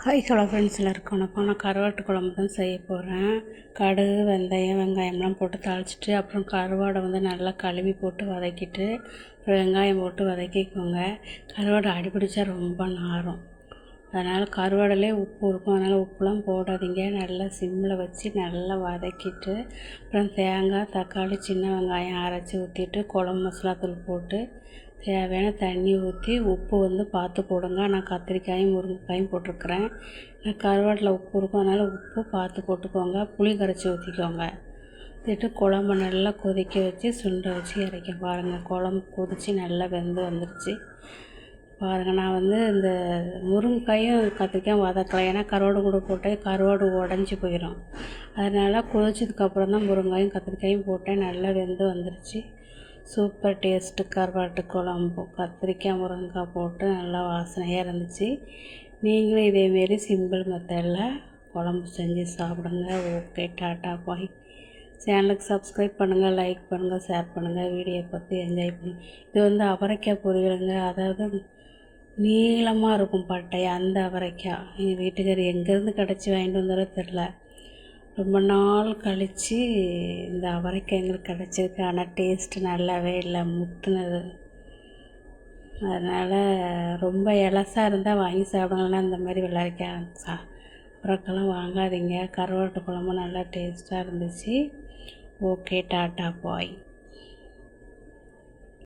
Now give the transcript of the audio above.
Hello friends, எல்லாருக்கும் வணக்கம். நான் கருவாட்டு குழம்பு தான் செய்ய போகிறேன். கடுகு, வெந்தயம், வெங்காயம்லாம் போட்டு தாளிச்சிட்டு, அப்புறம் கருவாடை நல்லா கழுவி போட்டு வதக்கிட்டு, அப்புறம் வெங்காயம் போட்டு வதக்கிக்கோங்க. கருவாடை அடிபிடிச்சா ரொம்ப நாரும். அதனால் கருவாடையிலே உப்பு இருக்கும், அதனால் உப்புலாம் போடாதீங்க. நல்லா சிம்மில் வச்சு நல்லா வதக்கிட்டு, அப்புறம் தேங்காய், தக்காளி, சின்ன வெங்காயம் அரைச்சி ஊற்றிட்டு, குழம்பு மசாலா தூள் போட்டு தேவையான தண்ணி ஊற்றி உப்பு பார்த்து போடுங்க. நான் கத்திரிக்காயும் முருங்கைக்காயும் போட்டிருக்கிறேன். நான் கருவாட்டில் உப்பு இருக்கும், அதனால் உப்பு பார்த்து போட்டுக்கோங்க. புளி கரைச்சி ஊற்றிக்கோங்க. ஊற்றிட்டு குழம்பு நல்லா கொதிக்க வச்சு சுண்டை வச்சு இறக்க பாருங்கள். குழம்பு கொதித்து நல்லா வெந்து வந்துடுச்சு பாருங்கள். நான் இந்த முருங்கைக்காயும் கத்திரிக்காயும் வதக்கலாம், ஏன்னா கருவாடு கூட போட்டு கருவாடு உடஞ்சி போயிடும். அதனால் கொதிச்சதுக்கப்புறம் தான் முருங்காயும் கத்திரிக்காயும் போட்டேன். நல்லா வெந்து வந்துடுச்சு. சூப்பர் டேஸ்ட்டு கருவாட்டு குழம்பு. கத்திரிக்காய், முருங்கைக்காய் போட்டு நல்லா வாசனையாக இருந்துச்சு. நீங்களும் இதேமாரி சிம்பிள் மெத்தடில் குழம்பு செஞ்சு சாப்பிடுங்க. ஓகே, டாட்டா பாய். சேனலுக்கு சப்ஸ்கிரைப் பண்ணுங்கள், லைக் பண்ணுங்கள், ஷேர் பண்ணுங்கள். வீடியோ பார்த்து என்ஜாய் பண்ணுங்கள். இது அவரைக்காய் பொரியலுங்க. அதாவது நீளமாக இருக்கும் பட்டை, அந்த அவரைக்காய். எங்கள் வீட்டுக்கார் எங்கேருந்து கிடச்சி வாங்கிட்டு வந்தாரோ தெரில. ரொம்ப நாள் கழித்து இந்த அவரைக்காய் எங்களுக்கு கிடச்சிருக்கு. ஆனால் டேஸ்ட்டு நல்லாவே இல்லை, முத்துனது. அதனால் ரொம்ப இலசாக இருந்தால் வாங்கி சாப்பிடுங்கன்னா இந்த மாதிரி வெள்ளரிக்காய் அவரைக்காயெல்லாம் வாங்காதீங்க. கருவாட்டு குழம்பு நல்லா டேஸ்ட்டாக இருந்துச்சு. ஓகே, டாட்டா பாய்.